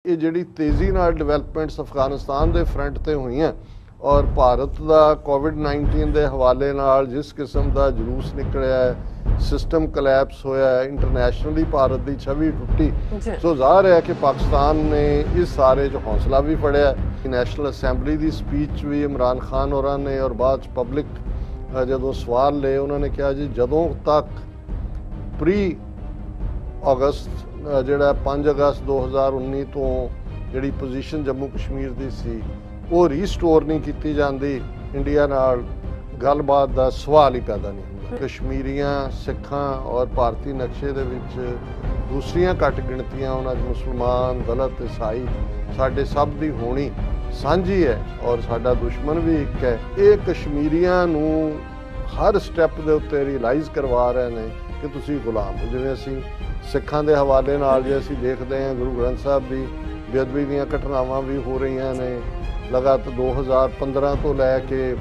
ਇਹ ਜਿਹੜੀ ਤੇਜ਼ੀ ਨਾਲ ਡਿਵੈਲਪਮੈਂਟਸ ਅਫਗਾਨਿਸਤਾਨ ਦੇ ਫਰੰਟ ਤੇ ਹੋਈਆਂ ਔਰ ਭਾਰਤ ਦਾ ਕੋਵਿਡ-19 ਦੇ ਹਵਾਲੇ ਨਾਲ ਜਿਸ ਕਿਸਮ ਦਾ ਜਲੂਸ ਨਿਕਲਿਆ ਹੈ, ਸਿਸਟਮ ਕਲੈਪਸ ਹੋਇਆ ਹੈ, ਇੰਟਰਨੈਸ਼ਨਲੀ ਭਾਰਤ ਦੀ ਛਵੀ ਟੁੱਟੀ। ਸੋ ਜ਼ਾਹਰ ਹੈ ਕਿ ਪਾਕਿਸਤਾਨ ਨੇ ਇਸ ਸਾਰੇ 'ਚ ਹੌਸਲਾ ਵੀ ਫੜਿਆ। ਨੈਸ਼ਨਲ ਅਸੈਂਬਲੀ ਦੀ ਸਪੀਚ ਵੀ ਇਮਰਾਨ ਖਾਨ ਹੋਰਾਂ ਨੇ ਔਰ ਬਾਅਦ 'ਚ ਪਬਲਿਕ ਜਦੋਂ ਸਵਾਲ ਲਏ ਉਹਨਾਂ ਨੇ ਕਿਹਾ ਜੀ ਜਦੋਂ ਤੱਕ ਪ੍ਰੀ ਅਗਸਤ ਜਿਹੜਾ 5 ਅਗਸਤ 2019 ਤੋਂ ਜਿਹੜੀ ਪੋਜੀਸ਼ਨ ਜੰਮੂ ਕਸ਼ਮੀਰ ਦੀ ਸੀ ਉਹ ਰੀਸਟੋਰ ਨਹੀਂ ਕੀਤੀ ਜਾਂਦੀ, ਇੰਡੀਆ ਨਾਲ ਗੱਲਬਾਤ ਦਾ ਸਵਾਲ ਹੀ ਪੈਦਾ ਨਹੀਂ ਹੁੰਦਾ। ਕਸ਼ਮੀਰੀਆਂ, ਸਿੱਖਾਂ ਔਰ ਭਾਰਤੀ ਨਕਸ਼ੇ ਦੇ ਵਿੱਚ ਦੂਸਰੀਆਂ ਘੱਟ ਗਿਣਤੀਆਂ, ਉਹਨਾਂ 'ਚ ਮੁਸਲਮਾਨ, ਦਲਿਤ, ਈਸਾਈ, ਸਾਡੇ ਸਭ ਦੀ ਹੋਣੀ ਸਾਂਝੀ ਹੈ ਔਰ ਸਾਡਾ ਦੁਸ਼ਮਣ ਵੀ ਇੱਕ ਹੈ। ਇਹ ਕਸ਼ਮੀਰੀਆਂ ਨੂੰ ਹਰ ਸਟੈਪ ਦੇ ਉੱਤੇ ਰਿਅਲਾਈਜ਼ ਕਰਵਾ ਰਹੇ ਨੇ ਕਿ ਤੁਸੀਂ ਗੁਲਾਮ ਹੋ। ਜਿਵੇਂ ਅਸੀਂ ਸਿੱਖਾਂ ਦੇ ਹਵਾਲੇ ਨਾਲ ਜੇ ਅਸੀਂ ਦੇਖਦੇ ਹਾਂ, ਗੁਰੂ ਗ੍ਰੰਥ ਸਾਹਿਬ ਦੀ ਬੇਅਦਬੀ ਦੀਆਂ ਘਟਨਾਵਾਂ ਵੀ ਹੋ ਰਹੀਆਂ ਨੇ ਲਗਾਤਾਰ 2015 ਤੋਂ ਲੈ ਕੇ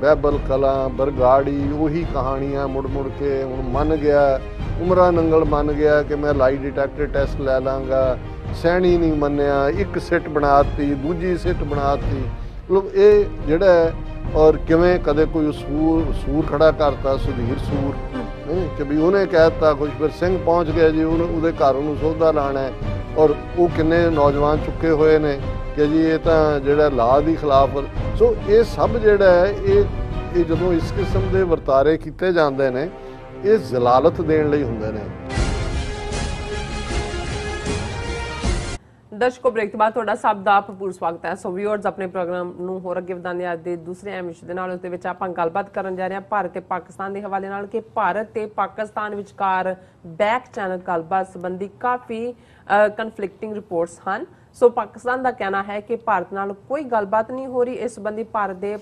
ਬਹਿਬਲ ਕਲਾਂ, ਬਰਗਾੜੀ, ਉਹੀ ਕਹਾਣੀਆਂ ਮੁੜ ਮੁੜ ਕੇ। ਹੁਣ ਮੰਨ ਗਿਆ, ਉਮਰਾ ਨੰਗਲ ਮੰਨ ਗਿਆ ਕਿ ਮੈਂ ਲਾਈ ਡਿਟੈਕਟਰ ਟੈਸਟ ਲੈ ਲਾਂਗਾ, ਸੈਣੀ ਨਹੀਂ ਮੰਨਿਆ, ਇੱਕ ਸਿੱਟ ਬਣਾਤੀ, ਦੂਜੀ ਸਿੱਟ ਬਣਾਤੀ। ਮਤਲਬ ਇਹ ਜਿਹੜਾ ਹੈ ਔਰ ਕਿਵੇਂ ਕਦੇ ਕੋਈ ਸੂਰ ਖੜਾ ਕਰਤਾ, ਸੁਧੀਰ ਸੂਰ ਕਿ ਵੀ ਉਹਨੇ ਕਹਿ ਦਿੱਤਾ ਕੁਛ, ਫਿਰ ਸਿੰਘ ਪਹੁੰਚ ਗਿਆ ਜੀ ਉਹਦੇ ਘਰ ਉਹਨੂੰ ਸੋਧਾ ਲਾਣਾ ਹੈ ਔਰ ਉਹ ਕਿੰਨੇ ਨੌਜਵਾਨ ਚੁੱਕੇ ਹੋਏ ਨੇ ਕਿ ਜੀ ਇਹ ਤਾਂ ਜਿਹੜਾ ਲਾਅ ਦੀ ਖਿਲਾਫ। ਸੋ ਇਹ ਸਭ ਜਿਹੜਾ ਹੈ ਇਹ ਜਦੋਂ ਇਸ ਕਿਸਮ ਦੇ ਵਰਤਾਰੇ ਕੀਤੇ ਜਾਂਦੇ ਨੇ ਇਹ ਜ਼ਲਾਲਤ ਦੇਣ ਲਈ ਹੁੰਦੇ ਨੇ। ਦਰਸ਼ਕੋ, ਬ੍ਰੇਕ ਤੋਂ ਬਾਅਦ ਤੁਹਾਡਾ ਸਭ ਦਾ ਭਰਪੂਰ ਸਵਾਗਤ ਹੈ। ਸੋ ਵਿਊਅਰਸ, ਆਪਣੇ ਪ੍ਰੋਗਰਾਮ ਨੂੰ ਹੋਰ ਅੱਗੇ ਵਧਾਉਂਦੇ ਅੱਜ ਦੇ ਦੂਸਰੇ ਅਹਿਮ ਵਿਸ਼ੇ ਦੇ ਨਾਲ, ਉਸ ਦੇ ਵਿੱਚ ਆਪਾਂ ਗੱਲਬਾਤ ਕਰਨ ਜਾ ਰਹੇ ਹਾਂ ਭਾਰਤ ਤੇ ਪਾਕਿਸਤਾਨ ਦੇ ਹਵਾਲੇ ਨਾਲ ਕਿ ਭਾਰਤ ਤੇ ਪਾਕਿਸਤਾਨ ਵਿਚਕਾਰ ਬੈਕ ਚੈਨਲ ਗੱਲਬਾਤ ਸੰਬੰਧੀ ਕਾਫੀ ਕਨਫਲਿਕਟਿੰਗ ਰਿਪੋਰਟਸ ਹਨ। ਸੋ ਪਾਕਿਸਤਾਨ ਦਾ ਕਹਿਣਾ ਹੈ ਕਿ ਭਾਰਤ ਨਾਲ ਕੋਈ ਗੱਲਬਾਤ ਨਹੀਂ ਹੋ ਰਹੀ। ਇਸ ਸੰਬੰਧੀ ਭਾਰਤ ਦੇ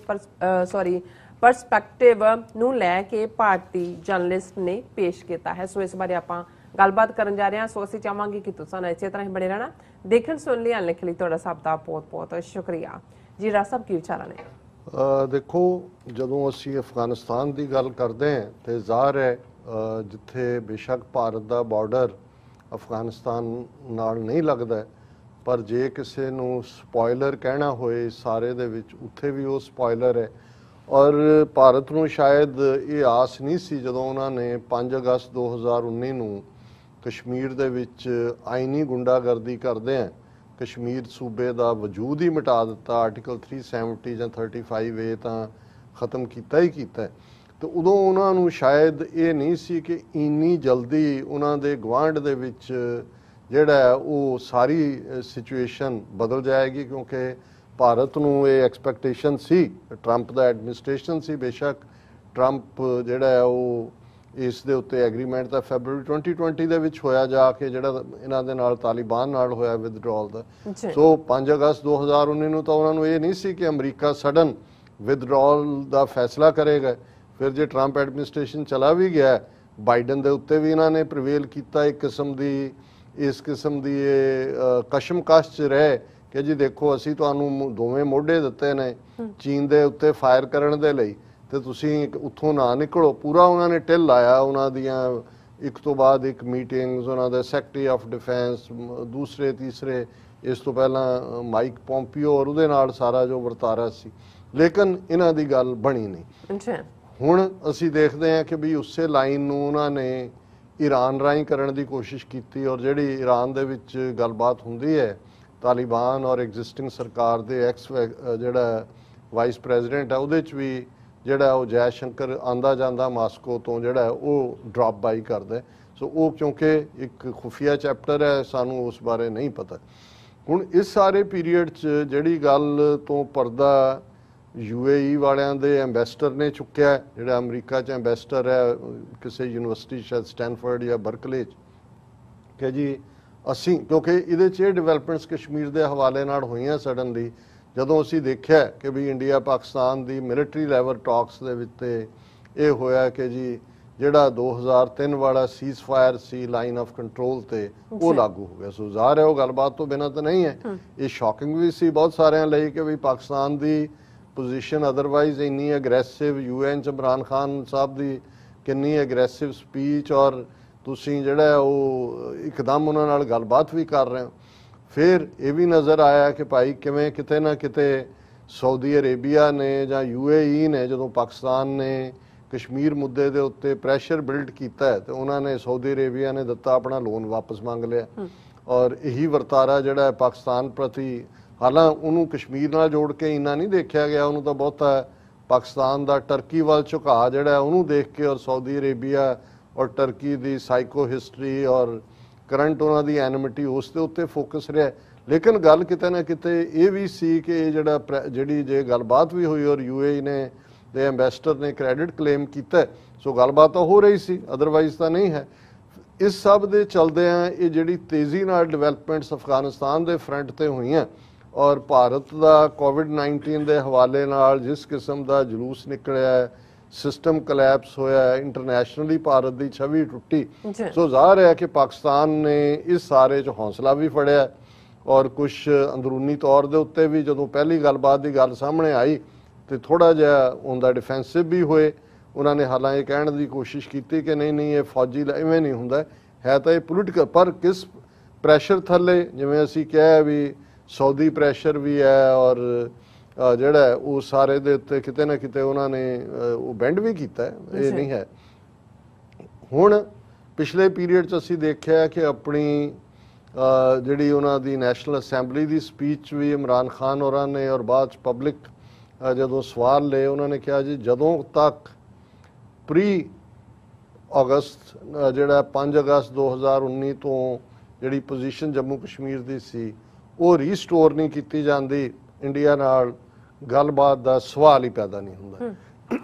ਪਰਸਪੈਕਟਿਵ ਨੂੰ ਲੈ ਕੇ ਭਾਰਤੀ ਜਰਨਲਿਸਟ ਨੇ ਪੇਸ਼ ਕੀਤਾ ਹੈ। ਸੋ ਇਸ ਬਾਰੇ ਆਪਾਂ ਗੱਲਬਾਤ ਕਰਨ ਜਾ ਰਹੇ ਹਾਂ। ਸੋ ਅਸੀਂ ਚਾਹਾਂਗੇ ਕਿ ਤੁਸੀਂ ਇਸੇ ਤਰ੍ਹਾਂ ਹੀ ਬਣੇ ਰਹਿਣਾ। ਦੇਖਣ ਸੁਣ ਲਈ ਲਿਖ ਲਈ ਤੁਹਾਡਾ ਸਭ ਦਾ ਬਹੁਤ ਬਹੁਤ ਸ਼ੁਕਰੀਆ ਜੀ। ਰਾਜ ਸਾਹਿਬ, ਕੀ ਵਿਚਾਰਾਂ ਨੇ? ਦੇਖੋ, ਜਦੋਂ ਅਸੀਂ ਅਫਗਾਨਿਸਤਾਨ ਦੀ ਗੱਲ ਕਰਦੇ ਹਾਂ ਤੇ ਜ਼ਾਹਰ ਹੈ ਜਿੱਥੇ ਬੇਸ਼ੱਕ ਭਾਰਤ ਦਾ ਬਾਰਡਰ ਅਫਗਾਨਿਸਤਾਨ ਨਾਲ ਨਹੀਂ ਲੱਗਦਾ, ਪਰ ਜੇ ਕਿਸੇ ਨੂੰ ਸਪੋਇਲਰ ਕਹਿਣਾ ਹੋਏ ਸਾਰੇ ਦੇ ਵਿੱਚ ਉੱਥੇ ਵੀ ਉਹ ਸਪੋਇਲਰ ਹੈ। ਔਰ ਭਾਰਤ ਨੂੰ ਸ਼ਾਇਦ ਇਹ ਆਸ ਨਹੀਂ ਸੀ ਜਦੋਂ ਉਹਨਾਂ ਨੇ 5 ਅਗਸਤ 2019 ਨੂੰ ਕਸ਼ਮੀਰ ਦੇ ਵਿੱਚ ਆਈਨੀ ਗੁੰਡਾਗਰਦੀ ਕਰਦੇ ਆ ਕਸ਼ਮੀਰ ਸੂਬੇ ਦਾ ਵਜੂਦ ਹੀ ਮਿਟਾ ਦਿੱਤਾ। ਆਰਟੀਕਲ 370 ਜਾਂ 35A ਤਾਂ ਖਤਮ ਕੀਤਾ ਹੀ ਕੀਤਾ। ਤੇ ਉਦੋਂ ਉਹਨਾਂ ਨੂੰ ਸ਼ਾਇਦ ਇਹ ਨਹੀਂ ਸੀ ਕਿ ਇੰਨੀ ਜਲਦੀ ਉਹਨਾਂ ਦੇ ਗੁਆਂਢ ਦੇ ਵਿੱਚ ਜਿਹੜਾ ਉਹ ਸਾਰੀ ਸਿਚੁਏਸ਼ਨ ਬਦਲ ਜਾਏਗੀ, ਕਿਉਂਕਿ ਭਾਰਤ ਨੂੰ ਇਹ ਐਕਸਪੈਕਟੇਸ਼ਨ ਸੀ, ਟਰੰਪ ਦਾ ਐਡਮਿਨਿਸਟ੍ਰੇਸ਼ਨ ਸੀ। ਬੇਸ਼ੱਕ ਟਰੰਪ ਜਿਹੜਾ ਉਹ ਇਸ ਦੇ ਉੱਤੇ ਐਗਰੀਮੈਂਟ ਤਾਂ ਫੈਬਰਵਰੀ 2020 ਦੇ ਵਿੱਚ ਹੋਇਆ ਜਾ ਕੇ ਜਿਹੜਾ ਇਹਨਾਂ ਦੇ ਨਾਲ ਤਾਲਿਬਾਨ ਨਾਲ ਹੋਇਆ ਵਿਦਡਰਾਅਲ ਦਾ। ਸੋ 5 ਅਗਸਤ 2019 ਨੂੰ ਤਾਂ ਉਹਨਾਂ ਨੂੰ ਇਹ ਨਹੀਂ ਸੀ ਕਿ ਅਮਰੀਕਾ ਸਡਨ ਵਿਦਡਰਾਅਲ ਦਾ ਫੈਸਲਾ ਕਰੇਗਾ। ਫਿਰ ਜੇ ਟਰੰਪ ਐਡਮਿਨਿਸਟ੍ਰੇਸ਼ਨ ਚਲਾ ਵੀ ਗਿਆ, ਬਾਈਡਨ ਦੇ ਉੱਤੇ ਵੀ ਇਹਨਾਂ ਨੇ ਪ੍ਰੀਵੇਲ ਕੀਤਾ। ਇੱਕ ਕਿਸਮ ਦੀ ਇਸ ਕਿਸਮ ਦੀ ਇਹ ਕਸ਼ਮਕਸ਼ 'ਚ ਰਹੇ ਕਿ ਜੀ ਦੇਖੋ ਅਸੀਂ ਤੁਹਾਨੂੰ ਦੋਵੇਂ ਮੋਢੇ ਦਿੱਤੇ ਨੇ ਚੀਨ ਦੇ ਉੱਤੇ ਫਾਇਰ ਕਰਨ ਦੇ ਲਈ ਤੇ ਤੁਸੀਂ ਉੱਥੋਂ ਨਾ ਨਿਕਲੋ। ਪੂਰਾ ਉਹਨਾਂ ਨੇ ਟਿਲ ਲਾਇਆ। ਉਹਨਾਂ ਦੀਆਂ ਇੱਕ ਤੋਂ ਬਾਅਦ ਇੱਕ ਮੀਟਿੰਗਸ, ਉਹਨਾਂ ਦੇ ਸੈਕਟਰੀ ਆਫ ਡਿਫੈਂਸ, ਦੂਸਰੇ ਤੀਸਰੇ, ਇਸ ਤੋਂ ਪਹਿਲਾਂ ਮਾਈਕ ਪੋਂਪੀਓ ਔਰ ਉਹਦੇ ਨਾਲ ਸਾਰਾ ਜੋ ਵਰਤਾਰਾ ਸੀ, ਲੇਕਿਨ ਇਹਨਾਂ ਦੀ ਗੱਲ ਬਣੀ ਨਹੀਂ। ਹੁਣ ਅਸੀਂ ਦੇਖਦੇ ਹਾਂ ਕਿ ਵੀ ਉਸੇ ਲਾਈਨ ਨੂੰ ਉਹਨਾਂ ਨੇ ਈਰਾਨ ਰਾਹੀਂ ਕਰਨ ਦੀ ਕੋਸ਼ਿਸ਼ ਕੀਤੀ ਔਰ ਜਿਹੜੀ ਈਰਾਨ ਦੇ ਵਿੱਚ ਗੱਲਬਾਤ ਹੁੰਦੀ ਹੈ ਤਾਲਿਬਾਨ ਔਰ ਐਗਜ਼ਿਸਟਿੰਗ ਸਰਕਾਰ ਦੇ ਜਿਹੜਾ ਵਾਈਸ ਪ੍ਰੈਜ਼ੀਡੈਂਟ ਹੈ ਉਹਦੇ 'ਚ ਵੀ ਜਿਹੜਾ ਉਹ ਜੈ ਸ਼ੰਕਰ ਆਂਦਾ ਜਾਂਦਾ ਮਾਸਕੋ ਤੋਂ ਜਿਹੜਾ ਉਹ ਡ੍ਰੌਪ ਬਾਈ ਕਰਦਾ। ਸੋ ਉਹ ਕਿਉਂਕਿ ਇੱਕ ਖੁਫੀਆ ਚੈਪਟਰ ਹੈ, ਸਾਨੂੰ ਉਸ ਬਾਰੇ ਨਹੀਂ ਪਤਾ। ਹੁਣ ਇਸ ਸਾਰੇ ਪੀਰੀਅਡ 'ਚ ਜਿਹੜੀ ਗੱਲ ਤੋਂ ਪਰਦਾ UAE ਵਾਲਿਆਂ ਦੇ ਐਂਬੈਸਡਰ ਨੇ ਚੁੱਕਿਆ, ਜਿਹੜਾ ਅਮਰੀਕਾ 'ਚ ਐਂਬੈਸਡਰ ਹੈ ਕਿਸੇ ਯੂਨੀਵਰਸਿਟੀ ਸ਼ਾਇਦ ਸਟੈਨਫੋਰਡ ਜਾਂ ਬਰਕਲੇ 'ਚ, ਕਿ ਜੀ ਅਸੀਂ ਕਿਉਂਕਿ ਇਹਦੇ 'ਚ ਇਹ ਡਿਵੈਲਪਮੈਂਟਸ ਕਸ਼ਮੀਰ ਦੇ ਹਵਾਲੇ ਨਾਲ ਹੋਈਆਂ ਸਡਨਲੀ ਜਦੋਂ ਅਸੀਂ ਦੇਖਿਆ ਕਿ ਵੀ ਇੰਡੀਆ ਪਾਕਿਸਤਾਨ ਦੀ ਮਿਲਟਰੀ ਲੈਵਲ ਟਾਕਸ ਦੇ ਵਿੱਚ ਤੇ ਇਹ ਹੋਇਆ ਕਿ ਜੀ ਜਿਹੜਾ 2003 ਵਾਲਾ ਸੀਜ਼ ਫਾਇਰ ਸੀ ਲਾਈਨ ਆਫ ਕੰਟਰੋਲ ਤੇ ਉਹ ਲਾਗੂ ਹੋ ਗਿਆ। ਸੋ ਜ਼ਾਹਰ ਹੈ ਉਹ ਗੱਲਬਾਤ ਤੋਂ ਬਿਨਾਂ ਤਾਂ ਨਹੀਂ ਹੈ। ਇਹ ਸ਼ੌਕਿੰਗ ਵੀ ਸੀ ਬਹੁਤ ਸਾਰਿਆਂ ਲਈ ਕਿ ਵੀ ਪਾਕਿਸਤਾਨ ਦੀ ਪੋਜੀਸ਼ਨ ਅਦਰਵਾਈਜ਼ ਇੰਨੀ ਅਗਰੈਸਿਵ, UN 'ਚ ਇਮਰਾਨ ਖਾਨ ਸਾਹਿਬ ਦੀ ਕਿੰਨੀ ਅਗਰੈਸਿਵ ਸਪੀਚ ਔਰ ਤੁਸੀਂ ਜਿਹੜਾ ਉਹ ਇੱਕਦਮ ਉਹਨਾਂ ਨਾਲ ਗੱਲਬਾਤ ਵੀ ਕਰ ਰਹੇ ਹੋ। ਫਿਰ ਇਹ ਵੀ ਨਜ਼ਰ ਆਇਆ ਕਿ ਭਾਈ ਕਿਵੇਂ ਕਿਤੇ ਨਾ ਕਿਤੇ ਸਾਊਦੀ ਅਰੇਬੀਆ ਨੇ ਜਾਂ UAE ਨੇ ਜਦੋਂ ਪਾਕਿਸਤਾਨ ਨੇ ਕਸ਼ਮੀਰ ਮੁੱਦੇ ਦੇ ਉੱਤੇ ਪ੍ਰੈਸ਼ਰ ਬਿਲਡ ਕੀਤਾ ਹੈ ਤੇ ਉਹਨਾਂ ਨੇ ਸਾਊਦੀ ਅਰੇਬੀਆ ਨੇ ਦਿੱਤਾ ਆਪਣਾ ਲੋਨ ਵਾਪਸ ਮੰਗ ਲਿਆ ਔਰ ਇਹੀ ਵਰਤਾਰਾ ਜਿਹੜਾ ਹੈ ਪਾਕਿਸਤਾਨ ਪ੍ਰਤੀ, ਹਾਲਾਂ ਉਹਨੂੰ ਕਸ਼ਮੀਰ ਨਾਲ ਜੋੜ ਕੇ ਇੰਨਾ ਨਹੀਂ ਦੇਖਿਆ ਗਿਆ, ਉਹਨੂੰ ਤਾਂ ਬਹੁਤਾ ਪਾਕਿਸਤਾਨ ਦਾ ਟਰਕੀ ਵੱਲ ਝੁਕਾਅ ਜਿਹੜਾ ਉਹਨੂੰ ਦੇਖ ਕੇ ਔਰ ਸਾਊਦੀ ਅਰੇਬੀਆ ਔਰ ਟਰਕੀ ਦੀ ਸਾਈਕੋ ਹਿਸਟਰੀ ਔਰ ਕਰੰਟ ਉਹਨਾਂ ਦੀ ਐਨਿਮਿਟੀ ਉਸ ਦੇ ਉੱਤੇ ਫੋਕਸ ਰਿਹਾ। ਲੇਕਿਨ ਗੱਲ ਕਿਤੇ ਨਾ ਕਿਤੇ ਇਹ ਵੀ ਸੀ ਕਿ ਇਹ ਜਿਹੜੀ ਜੇ ਗੱਲਬਾਤ ਵੀ ਹੋਈ ਔਰ UAE ਨੇ ਦੇ ਐਂਬੈਸਡਰ ਨੇ ਕ੍ਰੈਡਿਟ ਕਲੇਮ ਕੀਤਾ, ਸੋ ਗੱਲਬਾਤ ਤਾਂ ਹੋ ਰਹੀ ਸੀ, ਅਦਰਵਾਈਜ਼ ਤਾਂ ਨਹੀਂ ਹੈ। ਇਸ ਸਭ ਦੇ ਚਲਦਿਆਂ ਇਹ ਜਿਹੜੀ ਤੇਜ਼ੀ ਨਾਲ ਡਿਵੈਲਪਮੈਂਟਸ ਅਫਗਾਨਿਸਤਾਨ ਦੇ ਫਰੰਟ ਤੇ ਹੋਈਆਂ ਔਰ ਭਾਰਤ ਦਾ COVID-19 ਦੇ ਹਵਾਲੇ ਨਾਲ ਜਿਸ ਕਿਸਮ ਦਾ ਜਲੂਸ ਨਿਕਲਿਆ, ਸਿਸਟਮ ਕਲੈਪਸ ਹੋਇਆ, ਇੰਟਰਨੈਸ਼ਨਲੀ ਭਾਰਤ ਦੀ ਛਵੀ ਟੁੱਟੀ, ਸੋ ਜ਼ਾਹਰ ਹੈ ਕਿ ਪਾਕਿਸਤਾਨ ਨੇ ਇਸ ਸਾਰੇ 'ਚ ਹੌਸਲਾ ਵੀ ਫੜਿਆ ਔਰ ਕੁਝ ਅੰਦਰੂਨੀ ਤੌਰ ਦੇ ਉੱਤੇ ਵੀ ਜਦੋਂ ਪਹਿਲੀ ਗੱਲਬਾਤ ਦੀ ਗੱਲ ਸਾਹਮਣੇ ਆਈ ਤੇ ਥੋੜਾ ਜਿਹਾ ਉਹਦਾ ਡਿਫੈਂਸਿਵ ਵੀ ਹੋਏ। ਉਹਨਾਂ ਨੇ ਹਾਲਾਂ ਇਹ ਕਹਿਣ ਦੀ ਕੋਸ਼ਿਸ਼ ਕੀਤੀ ਕਿ ਨਹੀਂ ਇਹ ਫੌਜੀ ਇਵੇਂ ਨਹੀਂ ਹੁੰਦਾ, ਹੈ ਤਾਂ ਇਹ ਪੋਲੀਟੀਕਲ, ਪਰ ਕਿਸ ਪ੍ਰੈਸ਼ਰ ਥੱਲੇ, ਜਿਵੇਂ ਅਸੀਂ ਕਿਹਾ ਵੀ ਸਾਊਦੀ ਪ੍ਰੈਸ਼ਰ ਵੀ ਹੈ ਔਰ ਜਿਹੜਾ ਉਹ ਸਾਰੇ ਦੇ ਉੱਤੇ ਕਿਤੇ ਨਾ ਕਿਤੇ ਉਹਨਾਂ ਨੇ ਉਹ ਬੈਂਡ ਵੀ ਕੀਤਾ, ਇਹ ਨਹੀਂ ਹੈ। ਹੁਣ ਪਿਛਲੇ ਪੀਰੀਅਡ 'ਚ ਅਸੀਂ ਦੇਖਿਆ ਕਿ ਆਪਣੀ ਜਿਹੜੀ ਉਹਨਾਂ ਦੀ ਨੈਸ਼ਨਲ ਅਸੈਂਬਲੀ ਦੀ ਸਪੀਚ ਵੀ ਇਮਰਾਨ ਖਾਨ ਹੋਰਾਂ ਨੇ ਔਰ ਬਾਅਦ 'ਚ ਪਬਲਿਕ ਜਦੋਂ ਸਵਾਲ ਲਏ ਉਹਨਾਂ ਨੇ ਕਿਹਾ ਜੀ ਜਦੋਂ ਤੱਕ ਪ੍ਰੀ ਅਗਸਤ ਜਿਹੜਾ 5 ਅਗਸਤ 2019 ਤੋਂ ਜਿਹੜੀ ਪੋਜੀਸ਼ਨ ਜੰਮੂ ਕਸ਼ਮੀਰ ਦੀ ਸੀ ਉਹ ਰੀਸਟੋਰ ਨਹੀਂ ਕੀਤੀ ਜਾਂਦੀ, ਇੰਡੀਆ ਨਾਲ ਗੱਲਬਾਤ ਦਾ ਸਵਾਲ ਹੀ ਪੈਦਾ ਨਹੀਂ ਹੁੰਦਾ।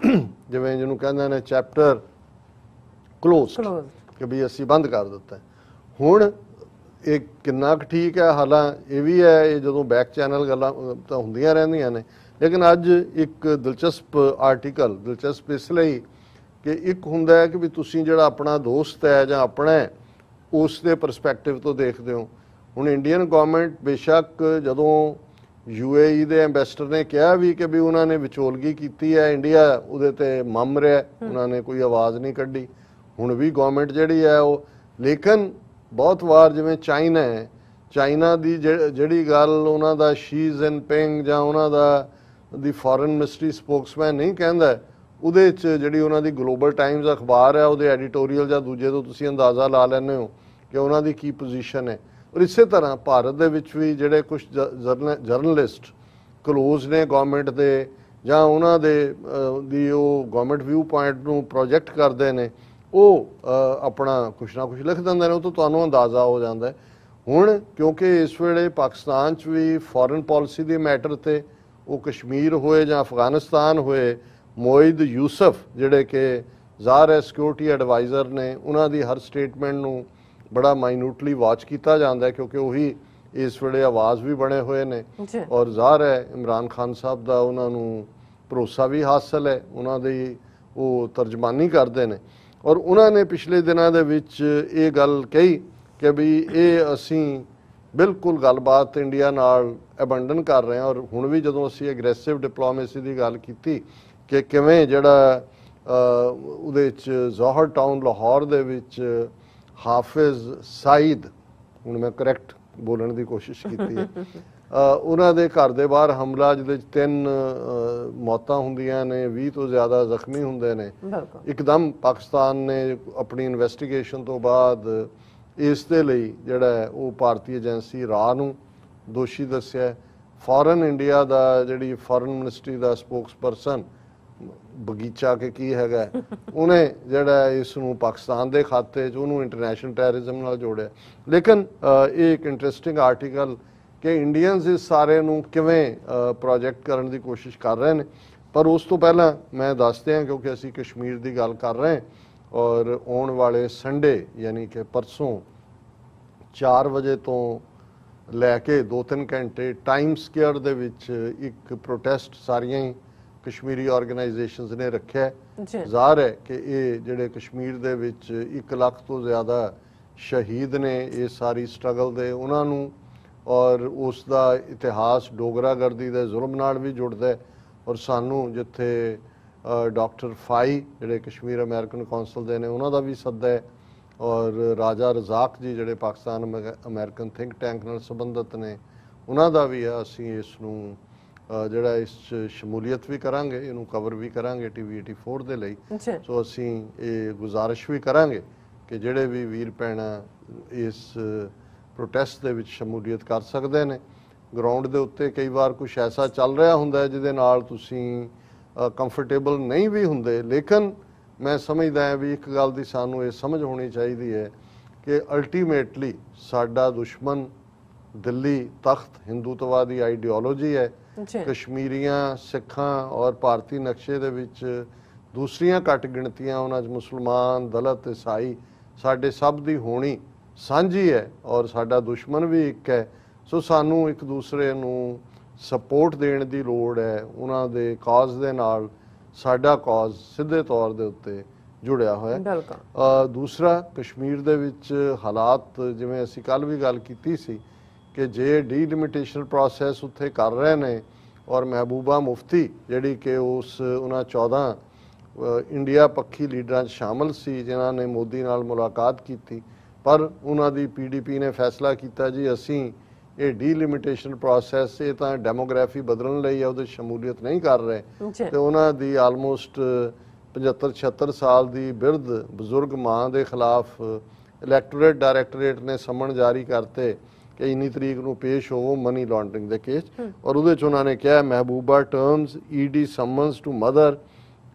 ਜਿਵੇਂ ਜਿਹਨੂੰ ਕਹਿੰਦੇ ਨੇ ਚੈਪਟਰ ਕਲੋਜ਼ਡ, ਕਿ ਵੀ ਅਸੀਂ ਬੰਦ ਕਰ ਦਿੱਤਾ। ਹੁਣ ਇਹ ਕਿੰਨਾ ਕੁ ਠੀਕ ਹੈ, ਹਾਲਾਂ ਇਹ ਵੀ ਹੈ, ਇਹ ਜਦੋਂ ਬੈਕ ਚੈਨਲ ਗੱਲਾਂ ਤਾਂ ਹੁੰਦੀਆਂ ਰਹਿੰਦੀਆਂ ਨੇ, ਲੇਕਿਨ ਅੱਜ ਇੱਕ ਦਿਲਚਸਪ ਆਰਟੀਕਲ, ਦਿਲਚਸਪ ਇਸ ਲਈ ਕਿ ਇੱਕ ਹੁੰਦਾ ਹੈ ਕਿ ਵੀ ਤੁਸੀਂ ਜਿਹੜਾ ਆਪਣਾ ਦੋਸਤ ਹੈ ਜਾਂ ਆਪਣਾ ਉਸ ਦੇ ਪਰਸਪੈਕਟਿਵ ਤੋਂ ਦੇਖਦੇ ਹੋ। ਹੁਣ ਇੰਡੀਅਨ ਗਵਰਨਮੈਂਟ ਬੇਸ਼ੱਕ ਜਦੋਂ UAE ਦੇ ਐਂਬੈਸਡਰ ਨੇ ਕਿਹਾ ਵੀ ਕਿ ਵੀ ਉਹਨਾਂ ਨੇ ਵਿਚੋਲਗੀ ਕੀਤੀ ਹੈ, ਇੰਡੀਆ ਉਹਦੇ ਤੇ ਮਮ ਰਿਹਾ, ਉਹਨਾਂ ਨੇ ਕੋਈ ਆਵਾਜ਼ ਨਹੀਂ ਕੱਢੀ। ਹੁਣ ਵੀ ਗਵਰਨਮੈਂਟ ਜਿਹੜੀ ਹੈ ਉਹ, ਲੇਕਿਨ ਬਹੁਤ ਵਾਰ ਜਿਵੇਂ ਚਾਈਨਾ ਹੈ, ਚਾਈਨਾ ਦੀ ਜਿਹੜੀ ਗੱਲ ਉਹਨਾਂ ਦਾ ਸ਼ੀ ਜਿਨਪਿੰਗ ਜਾਂ ਉਹਨਾਂ ਦਾ ਦੀ ਫੋਰਨ ਮਿਨਿਸਟਰੀ ਸਪੋਕਸਮੈਨ ਨਹੀਂ ਕਹਿੰਦਾ, ਉਹਦੇ 'ਚ ਜਿਹੜੀ ਉਹਨਾਂ ਦੀ ਗਲੋਬਲ ਟਾਈਮਜ਼ ਅਖਬਾਰ ਹੈ ਉਹਦੇ ਐਡੀਟੋਰੀਅਲ ਜਾਂ ਦੂਜੇ ਤੋਂ ਤੁਸੀਂ ਅੰਦਾਜ਼ਾ ਲਾ ਲੈਂਦੇ ਹੋ ਕਿ ਉਹਨਾਂ ਦੀ ਕੀ ਪੋਜੀਸ਼ਨ ਹੈ। ਔਰ ਇਸੇ ਤਰ੍ਹਾਂ ਭਾਰਤ ਦੇ ਵਿੱਚ ਵੀ ਜਿਹੜੇ ਕੁਝ ਜਰਨਲਿਸਟ ਕਲੋਜ਼ ਨੇ ਗਵਰਨਮੈਂਟ ਦੇ ਜਾਂ ਉਹਨਾਂ ਦੇ ਦੀ ਉਹ ਗਵਰਨਮੈਂਟ ਵਿਊ ਪੁਆਇੰਟ ਨੂੰ ਪ੍ਰੋਜੈਕਟ ਕਰਦੇ ਨੇ, ਉਹ ਆਪਣਾ ਕੁਛ ਨਾ ਕੁਛ ਲਿਖ ਦਿੰਦੇ ਨੇ, ਉਹ ਤੋਂ ਤੁਹਾਨੂੰ ਅੰਦਾਜ਼ਾ ਹੋ ਜਾਂਦਾ। ਹੁਣ ਕਿਉਂਕਿ ਇਸ ਵੇਲੇ ਪਾਕਿਸਤਾਨ 'ਚ ਵੀ ਫੋਰਨ ਪਾਲਿਸੀ ਦੇ ਮੈਟਰ ਤੇ ਉਹ ਕਸ਼ਮੀਰ ਹੋਏ ਜਾਂ ਅਫਗਾਨਿਸਤਾਨ ਹੋਏ, ਮੋਇਦ ਯੂਸਫ ਜਿਹੜੇ ਕਿ ਜ਼ਾਹਰ ਹੈ ਸਿਕਿਉਰਿਟੀ ਐਡਵਾਈਜ਼ਰ ਨੇ, ਉਹਨਾਂ ਦੀ ਹਰ ਸਟੇਟਮੈਂਟ ਨੂੰ ਬੜਾ ਮਾਈਨਿਊਟਲੀ ਵਾਚ ਕੀਤਾ ਜਾਂਦਾ ਹੈ ਕਿਉਂਕਿ ਉਹੀ ਇਸ ਵੇਲੇ ਆਵਾਜ਼ ਵੀ ਬਣੇ ਹੋਏ ਨੇ ਔਰ ਜ਼ਾਹਰ ਹੈ ਇਮਰਾਨ ਖਾਨ ਸਾਹਿਬ ਦਾ ਉਹਨਾਂ ਨੂੰ ਭਰੋਸਾ ਵੀ ਹਾਸਲ ਹੈ, ਉਹਨਾਂ ਦੀ ਉਹ ਤਰਜਮਾਨੀ ਕਰਦੇ ਨੇ। ਔਰ ਉਹਨਾਂ ਨੇ ਪਿਛਲੇ ਦਿਨਾਂ ਦੇ ਵਿੱਚ ਇਹ ਗੱਲ ਕਹੀ ਕਿ ਵੀ ਇਹ ਅਸੀਂ ਬਿਲਕੁਲ ਗੱਲਬਾਤ ਇੰਡੀਆ ਨਾਲ ਅਬੰਡਨ ਕਰ ਰਹੇ ਹਾਂ। ਔਰ ਹੁਣ ਵੀ ਜਦੋਂ ਅਸੀਂ ਐਗਰੈਸਿਵ ਡਿਪਲੋਮੇਸੀ ਦੀ ਗੱਲ ਕੀਤੀ ਕਿ ਕਿਵੇਂ ਜਿਹੜਾ ਉਹਦੇ 'ਚ ਜ਼ੋਹਰ ਟਾਊਨ ਲਾਹੌਰ ਦੇ ਵਿੱਚ ਹਾਫਿਜ਼ ਸਾਈਦ, ਹੁਣ ਮੈਂ ਕਰੈਕਟ ਬੋਲਣ ਦੀ ਕੋਸ਼ਿਸ਼ ਕੀਤੀ ਹੈ, ਉਹਨਾਂ ਦੇ ਘਰ ਦੇ ਬਾਹਰ ਹਮਲਾ ਜਿਹਦੇ 'ਚ 3 ਮੌਤਾਂ ਹੁੰਦੀਆਂ ਨੇ, 20 ਤੋਂ ਜ਼ਿਆਦਾ ਜ਼ਖਮੀ ਹੁੰਦੇ ਨੇ। ਇੱਕਦਮ ਪਾਕਿਸਤਾਨ ਨੇ ਆਪਣੀ ਇਨਵੈਸਟੀਗੇਸ਼ਨ ਤੋਂ ਬਾਅਦ ਇਸ ਦੇ ਲਈ ਜਿਹੜਾ ਉਹ ਭਾਰਤੀ ਏਜੰਸੀ ਰਾਹ ਨੂੰ ਦੋਸ਼ੀ ਦੱਸਿਆ। ਫੋਰਨ ਇੰਡੀਆ ਦਾ ਜਿਹੜੀ ਫੋਰਨ ਮਿਨਿਸਟਰੀ ਦਾ ਸਪੋਕਸਪਰਸਨ ਬਗੀਚਾ ਕੇ ਕੀ ਹੈਗਾ, ਉਹਨੇ ਜਿਹੜਾ ਇਸ ਨੂੰ ਪਾਕਿਸਤਾਨ ਦੇ ਖਾਤੇ 'ਚ ਉਹਨੂੰ ਇੰਟਰਨੈਸ਼ਨਲ ਟੈਰਰਿਜ਼ਮ ਨਾਲ ਜੋੜਿਆ। ਲੇਕਿਨ ਇਹ ਇੱਕ ਇੰਟਰਸਟਿੰਗ ਆਰਟੀਕਲ ਕਿ ਇੰਡੀਅਨਸ ਇਸ ਸਾਰੇ ਨੂੰ ਕਿਵੇਂ ਪ੍ਰੋਜੈਕਟ ਕਰਨ ਦੀ ਕੋਸ਼ਿਸ਼ ਕਰ ਰਹੇ ਨੇ। ਪਰ ਉਸ ਤੋਂ ਪਹਿਲਾਂ ਮੈਂ ਦੱਸਦੇ ਹਾਂ ਕਿਉਂਕਿ ਅਸੀਂ ਕਸ਼ਮੀਰ ਦੀ ਗੱਲ ਕਰ ਰਹੇ ਹਾਂ ਔਰ ਆਉਣ ਵਾਲੇ ਸੰਡੇ ਯਾਨੀ ਕਿ ਪਰਸੋਂ 4 ਵਜੇ ਤੋਂ ਲੈ ਕੇ 2-3 ਘੰਟੇ ਟਾਈਮ ਸਕੁਏਅਰ ਦੇ ਵਿੱਚ ਇੱਕ ਪ੍ਰੋਟੈਸਟ ਸਾਰੀਆਂ ਹੀ ਕਸ਼ਮੀਰੀ ਆਰਗੇਨਾਈਜੇਸ਼ਨਸ ਨੇ ਰੱਖਿਆ। ਜ਼ਾਹਰ ਹੈ ਕਿ ਇਹ ਜਿਹੜੇ ਕਸ਼ਮੀਰ ਦੇ ਵਿੱਚ 1 ਲੱਖ ਤੋਂ ਜ਼ਿਆਦਾ ਸ਼ਹੀਦ ਨੇ ਇਸ ਸਾਰੀ ਸਟਰਗਲ ਦੇ, ਉਹਨਾਂ ਨੂੰ ਔਰ ਉਸ ਦਾ ਇਤਿਹਾਸ ਡੋਗਰਾਗਰਦੀ ਦੇ ਜ਼ੁਲਮ ਨਾਲ ਵੀ ਜੁੜਦਾ। ਔਰ ਸਾਨੂੰ ਜਿੱਥੇ ਡਾਕਟਰ ਫਾਈ ਜਿਹੜੇ ਕਸ਼ਮੀਰ ਅਮਰੀਕਨ ਕੌਂਸਲ ਦੇ ਨੇ ਉਹਨਾਂ ਦਾ ਵੀ ਸੱਦਾ ਹੈ ਔਰ ਰਾਜਾ ਰਜ਼ਾਕ ਜੀ ਜਿਹੜੇ ਪਾਕਿਸਤਾਨ ਅਮਰੀਕਨ ਥਿੰਕ ਟੈਂਕ ਨਾਲ ਸੰਬੰਧਿਤ ਨੇ, ਉਹਨਾਂ ਦਾ ਵੀ ਆ। ਅਸੀਂ ਇਸ ਨੂੰ ਜਿਹੜਾ ਇਸ 'ਚ ਸ਼ਮੂਲੀਅਤ ਵੀ ਕਰਾਂਗੇ, ਇਹਨੂੰ ਕਵਰ ਵੀ ਕਰਾਂਗੇ TV 84 ਦੇ ਲਈ। ਸੋ ਅਸੀਂ ਇਹ ਗੁਜ਼ਾਰਿਸ਼ ਵੀ ਕਰਾਂਗੇ ਕਿ ਜਿਹੜੇ ਵੀ ਵੀਰ ਭੈਣਾਂ ਇਸ ਪ੍ਰੋਟੈਸਟ ਦੇ ਵਿੱਚ ਸ਼ਮੂਲੀਅਤ ਕਰ ਸਕਦੇ ਨੇ, ਗਰਾਊਂਡ ਦੇ ਉੱਤੇ ਕਈ ਵਾਰ ਕੁਝ ਐਸਾ ਚੱਲ ਰਿਹਾ ਹੁੰਦਾ ਜਿਹਦੇ ਨਾਲ ਤੁਸੀਂ ਕੰਫਰਟੇਬਲ ਨਹੀਂ ਵੀ ਹੁੰਦੇ, ਲੇਕਿਨ ਮੈਂ ਸਮਝਦਾ ਹਾਂ ਵੀ ਇੱਕ ਗੱਲ ਦੀ ਸਾਨੂੰ ਇਹ ਸਮਝ ਹੋਣੀ ਚਾਹੀਦੀ ਹੈ ਕਿ ਅਲਟੀਮੇਟਲੀ ਸਾਡਾ ਦੁਸ਼ਮਣ ਦਿੱਲੀ ਤਖਤ ਹਿੰਦੂਤਵਾਦੀ ਆਈਡੀਓਲੋਜੀ ਹੈ। ਕਸ਼ਮੀਰੀਆਂ, ਸਿੱਖਾਂ ਔਰ ਭਾਰਤੀ ਨਕਸ਼ੇ ਦੇ ਵਿੱਚ ਦੂਸਰੀਆਂ ਘੱਟ ਗਿਣਤੀਆਂ, ਉਹਨਾਂ 'ਚ ਮੁਸਲਮਾਨ, ਦਲਿਤ, ਈਸਾਈ, ਸਾਡੇ ਸਭ ਦੀ ਹੋਣੀ ਸਾਂਝੀ ਹੈ ਔਰ ਸਾਡਾ ਦੁਸ਼ਮਣ ਵੀ ਇੱਕ ਹੈ। ਸੋ ਸਾਨੂੰ ਇੱਕ ਦੂਸਰੇ ਨੂੰ ਸਪੋਰਟ ਦੇਣ ਦੀ ਲੋੜ ਹੈ। ਉਹਨਾਂ ਦੇ ਕਾਜ਼ ਦੇ ਨਾਲ ਸਾਡਾ ਕਾਜ਼ ਸਿੱਧੇ ਤੌਰ ਦੇ ਉੱਤੇ ਜੁੜਿਆ ਹੋਇਆ। ਦੂਸਰਾ, ਕਸ਼ਮੀਰ ਦੇ ਵਿੱਚ ਹਾਲਾਤ, ਜਿਵੇਂ ਅਸੀਂ ਕੱਲ੍ਹ ਵੀ ਗੱਲ ਕੀਤੀ ਸੀ ਕਿ ਜੇ ਡੀਲਿਮਿਟੇਸ਼ਨ ਪ੍ਰੋਸੈਸ ਉੱਥੇ ਕਰ ਰਹੇ ਨੇ ਔਰ ਮਹਿਬੂਬਾ ਮੁਫਤੀ ਜਿਹੜੀ ਕਿ ਉਹਨਾਂ 14 ਇੰਡੀਆ ਪੱਖੀ ਲੀਡਰਾਂ 'ਚ ਸ਼ਾਮਲ ਸੀ ਜਿਨ੍ਹਾਂ ਨੇ ਮੋਦੀ ਨਾਲ ਮੁਲਾਕਾਤ ਕੀਤੀ, ਪਰ ਉਹਨਾਂ ਦੀ PDP ਨੇ ਫੈਸਲਾ ਕੀਤਾ ਜੀ ਅਸੀਂ ਇਹ ਡੀਲਿਮਿਟੇਸ਼ਨ ਪ੍ਰੋਸੈਸ, ਇਹ ਤਾਂ ਡੈਮੋਗ੍ਰਾਫੀ ਬਦਲਣ ਲਈ ਹੈ, ਉਹਦੇ ਸ਼ਮੂਲੀਅਤ ਨਹੀਂ ਕਰ ਰਹੇ। ਤੇ ਉਹਨਾਂ ਦੀ ਆਲਮੋਸਟ 75-76 ਸਾਲ ਦੀ ਬਿਰਧ ਬਜ਼ੁਰਗ ਮਾਂ ਦੇ ਖਿਲਾਫ ਇਲੈਕਟੋਰੇਟ ਡਾਇਰੈਕਟੋਰੇਟ ਨੇ ਸਮਨ ਜਾਰੀ ਕਰਤੇ ਕਿ ਇੰਨੀ ਤਰੀਕ ਨੂੰ ਪੇਸ਼ ਹੋਵੋ ਮਨੀ ਲਾਂਡਰਿੰਗ ਦੇ ਕੇਸ, ਔਰ ਉਹਦੇ 'ਚ ਉਹਨਾਂ ਨੇ ਕਿਹਾ Mehbooba terms ED summons to mother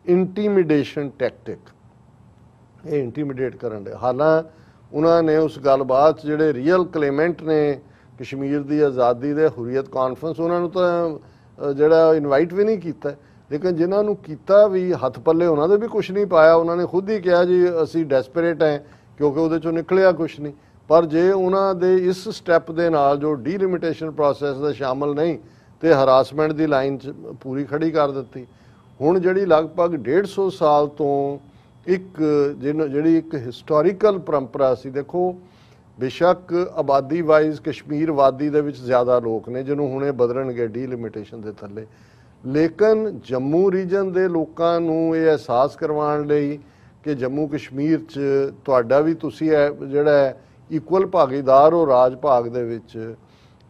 intimidation tactic, ਇਹ ਇੰਟੀਮੀਡੇਟ ਕਰਨ ਦੇ। ਹਾਲਾਂ ਉਹਨਾਂ ਨੇ ਉਸ ਗੱਲਬਾਤ ਜਿਹੜੇ ਰੀਅਲ ਕਲੇਮੈਂਟ ਨੇ ਕਸ਼ਮੀਰ ਦੀ ਆਜ਼ਾਦੀ ਦੇ ਹੁਰੀਅਤ ਕਾਨਫਰੰਸ, ਉਹਨਾਂ ਨੂੰ ਤਾਂ ਜਿਹੜਾ ਇਨਵਾਈਟ ਵੀ ਨਹੀਂ ਕੀਤਾ, ਲੇਕਿਨ ਜਿਨ੍ਹਾਂ ਨੂੰ ਕੀਤਾ ਵੀ ਹੱਥ ਪੱਲੇ ਉਹਨਾਂ ਦੇ ਵੀ ਕੁਝ ਨਹੀਂ ਪਾਇਆ। ਉਹਨਾਂ ਨੇ ਖੁਦ ਹੀ ਕਿਹਾ ਜੀ ਅਸੀਂ ਡੈਸਪਰੇਟ ਹੈ ਕਿਉਂਕਿ ਉਹਦੇ 'ਚੋਂ ਨਿਕਲਿਆ ਕੁਝ ਨਹੀਂ। ਪਰ ਜੇ ਉਹਨਾਂ ਦੇ ਇਸ ਸਟੈਪ ਦੇ ਨਾਲ ਜੋ ਡੀਲਿਮਿਟੇਸ਼ਨ ਪ੍ਰੋਸੈਸ ਦਾ ਸ਼ਾਮਲ ਨਹੀਂ ਤੇ ਹਰਾਸਮੈਂਟ ਦੀ ਲਾਈਨ 'ਚ ਪੂਰੀ ਖੜੀ ਕਰ ਦਿੱਤੀ। ਹੁਣ ਜਿਹੜੀ ਲਗਭਗ 150 ਸਾਲ ਤੋਂ ਜਿਹੜੀ ਇੱਕ ਹਿਸਟੋਰੀਕਲ ਪਰੰਪਰਾ ਸੀ, ਦੇਖੋ ਬੇਸ਼ੱਕ ਆਬਾਦੀ ਵਾਈਜ਼ ਕਸ਼ਮੀਰ ਵਾਦੀ ਦੇ ਵਿੱਚ ਜ਼ਿਆਦਾ ਲੋਕ ਨੇ ਜਿਹਨੂੰ ਹੁਣੇ ਬਦਲਣਗੇ ਡੀਲਿਮਿਟੇਸ਼ਨ ਦੇ ਥੱਲੇ, ਲੇਕਿਨ ਜੰਮੂ ਰੀਜਨ ਦੇ ਲੋਕਾਂ ਨੂੰ ਇਹ ਅਹਿਸਾਸ ਕਰਵਾਉਣ ਲਈ ਕਿ ਜੰਮੂ ਕਸ਼ਮੀਰ 'ਚ ਤੁਹਾਡਾ ਵੀ ਤੁਸੀਂ ਜਿਹੜਾ ਇਕੁਅਲ ਭਾਗੀਦਾਰ ਹੋ ਰਾਜ ਭਾਗ ਦੇ ਵਿੱਚ,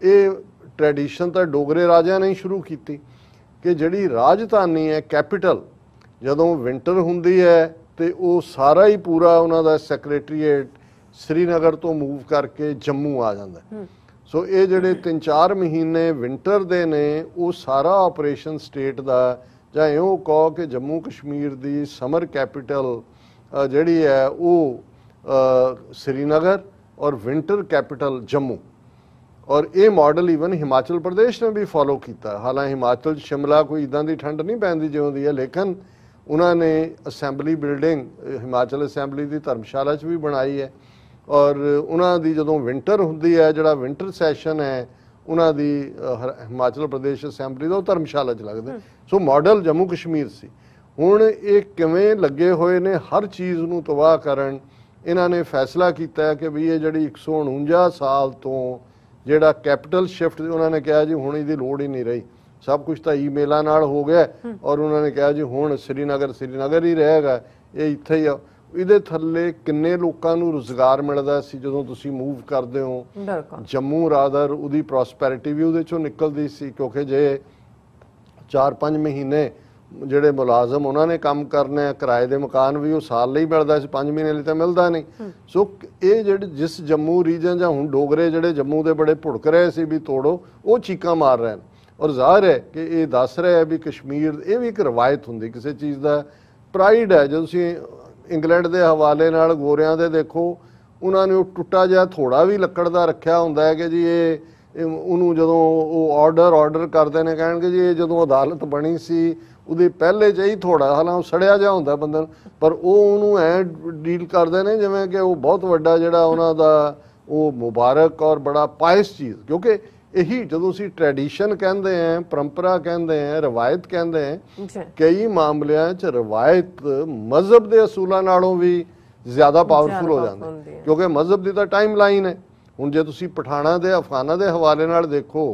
ਇਹ ਟ੍ਰੈਡੀਸ਼ਨ ਤਾਂ ਡੋਗਰੇ ਰਾਜਿਆਂ ਨੇ ਹੀ ਸ਼ੁਰੂ ਕੀਤੀ ਕਿ ਜਿਹੜੀ ਰਾਜਧਾਨੀ ਹੈ ਕੈਪੀਟਲ, ਜਦੋਂ ਵਿੰਟਰ ਹੁੰਦੀ ਹੈ ਤੇ ਉਹ ਸਾਰਾ ਹੀ ਪੂਰਾ ਉਹਨਾਂ ਦਾ ਸੈਕਟਰੀਏਟ श्रीनगर तो मूव करके जम्मू आ जाता है। सो ये जोड़े 3-4 महीने विंटर दे ने वो सारा ऑपरेशन स्टेट का ਜਾਂ ਇਉਂ ਕਹੋ ਕਿ ਜੰਮੂ ਕਸ਼ਮੀਰ ਦੀ ਸਮਰ ਕੈਪੀਟਲ ਜਿਹੜੀ ਹੈ ਉਹ श्रीनगर और विंटर कैपिटल जम्मू, और ये मॉडल ईवन हिमाचल प्रदेश ने भी फॉलो किया। हालांकि हिमाचल शिमला कोई इदां दी ठंड नहीं पैंदी जिउं दी है, लेकिन उन्होंने असैंबली बिल्डिंग हिमाचल असैंबली की धर्मशाला च भी बनाई है, और उन्हों की जो विंटर होंदी है जिहड़ा विंटर सैशन है उन्हों की हिमाचल प्रदेश असैंबली का धर्मशाला च लगता। सो मॉडल जम्मू कश्मीर सी। हुण ये किवें लगे हुए ने हर चीज़ नूं तबाह करन, इन्हां ने फैसला किया कि भी ये जिहड़ी 149 साल तो जिहड़ा कैपिटल शिफ्ट उन्होंने कहा जी हुण इहदी लोड़ ही नहीं रही, सब कुछ तो ईमेलों नाल हो गया, और उन्होंने कहा जी हुण श्रीनगर ही रहेगा, ये इत्थे ही। ਇਹਦੇ ਥੱਲੇ ਕਿੰਨੇ ਲੋਕਾਂ ਨੂੰ ਰੁਜ਼ਗਾਰ ਮਿਲਦਾ ਸੀ ਜਦੋਂ ਤੁਸੀਂ ਮੂਵ ਕਰਦੇ ਹੋ। ਜੰਮੂ ਰਾਦਰ ਉਹਦੀ ਪ੍ਰੋਸਪੈਰਿਟੀ ਵੀ ਉਹਦੇ ਚੋਂ ਨਿਕਲਦੀ ਸੀ, ਕਿਉਂਕਿ ਜੇ 4-5 ਮਹੀਨੇ ਜਿਹੜੇ ਮੁਲਾਜ਼ਮ ਉਹਨਾਂ ਨੇ ਕੰਮ ਕਰਨੇ, ਕਿਰਾਏ ਦੇ ਮਕਾਨ ਵੀ ਉਹ ਸਾਲ ਲਈ ਮਿਲਦਾ ਸੀ, 5 ਮਹੀਨੇ ਲਈ ਤਾਂ ਮਿਲਦਾ ਨਹੀਂ। ਸੋ ਇਹ ਜਿਹੜੇ ਜਿਸ ਜੰਮੂ ਰੀਜਨ ਜਾਂ ਹੁਣ ਡੋਗਰੇ ਜਿਹੜੇ ਜੰਮੂ ਦੇ ਬੜੇ ਭੁੜਕ ਰਹੇ ਸੀ ਵੀ ਤੋੜੋ, ਉਹ ਚੀਕਾਂ ਮਾਰ ਰਹੇ ਨੇ, ਔਰ ਜ਼ਾਹਰ ਹੈ ਕਿ ਇਹ ਦੱਸ ਰਿਹਾ ਵੀ ਕਸ਼ਮੀਰ ਇਹ ਵੀ ਇੱਕ ਰਵਾਇਤ ਹੁੰਦੀ, ਕਿਸੇ ਚੀਜ਼ ਦਾ ਪ੍ਰਾਈਡ ਹੈ। ਜਦੋਂ ਤੁਸੀਂ ਇੰਗਲੈਂਡ ਦੇ ਹਵਾਲੇ ਨਾਲ ਗੋਰਿਆਂ ਦੇ ਦੇਖੋ, ਉਹਨਾਂ ਨੇ ਉਹ ਟੁੱਟਾ ਜਿਹਾ ਥੋੜਾ ਵੀ ਲੱਕੜ ਦਾ ਰੱਖਿਆ ਹੁੰਦਾ ਹੈ ਕਿ ਜੀ ਇਹ ਉਹਨੂੰ ਜਦੋਂ ਉਹ ਆਰਡਰ ਕਰਦੇ ਨੇ ਕਹਿਣਗੇ ਜੀ ਇਹ ਜਦੋਂ ਅਦਾਲਤ ਬਣੀ ਸੀ ਉਹਦੇ ਪਹਿਲੇ ਚ ਹੀ ਥੋੜਾ, ਹਾਲਾਂਕਿ ਉਹ ਸੜਿਆ ਜਿਹਾ ਹੁੰਦਾ ਬੰਦੇ ਨੂੰ, ਪਰ ਉਹ ਉਹਨੂੰ ਐ ਡੀਲ ਕਰਦੇ ਨੇ ਜਿਵੇਂ ਕਿ ਉਹ ਬਹੁਤ ਵੱਡਾ ਜਿਹੜਾ ਉਹਨਾਂ ਦਾ ਉਹ ਮੁਬਾਰਕ ਔਰ ਬੜਾ ਪਾਇਸ ਚੀਜ਼। ਕਿਉਂਕਿ यही जो ट्रैडिशन कहते हैं, परंपरा कहते हैं, रवायत कहते हैं, कई मामलों च रवायत मजहब के असूलों नालों भी ज़्यादा पावरफुल हो जाती है, क्योंकि मजहब की तो टाइम लाइन है। हुण जे तुसीं पठाणा दे अफगाना के हवाले नाल देखो,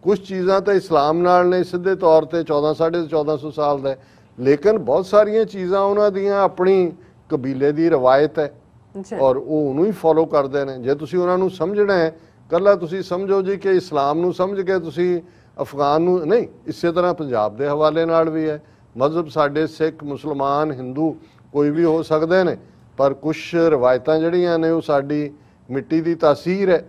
कुछ चीज़ां तो इस्लाम नाल ने सीधे तौर पर 1400-1450 साल का, लेकिन बहुत सारिया चीज़ां उन्हां दियां अपनी कबीले की रवायत है, ਔਰ ਉਹ ਉਹਨੂੰ ਹੀ ਫੋਲੋ ਕਰਦੇ ਨੇ। ਜੇ ਤੁਸੀਂ ਉਹਨਾਂ ਨੂੰ ਸਮਝਣਾ ਹੈ, ਕੱਲਾ ਤੁਸੀਂ ਸਮਝੋ ਜੀ ਕਿ ਇਸਲਾਮ ਨੂੰ ਸਮਝ ਕੇ ਤੁਸੀਂ ਅਫਗਾਨ ਨੂੰ ਨਹੀਂ। ਇਸੇ ਤਰ੍ਹਾਂ ਪੰਜਾਬ ਦੇ ਹਵਾਲੇ ਨਾਲ ਵੀ ਹੈ। ਮਜ਼ਹਬ ਸਾਡੇ ਸਿੱਖ, ਮੁਸਲਮਾਨ, ਹਿੰਦੂ ਕੋਈ ਵੀ ਹੋ ਸਕਦੇ ਨੇ, ਪਰ ਕੁਛ ਰਵਾਇਤਾਂ ਜਿਹੜੀਆਂ ਨੇ ਉਹ ਸਾਡੀ ਮਿੱਟੀ ਦੀ ਤਾਸੀਰ ਹੈ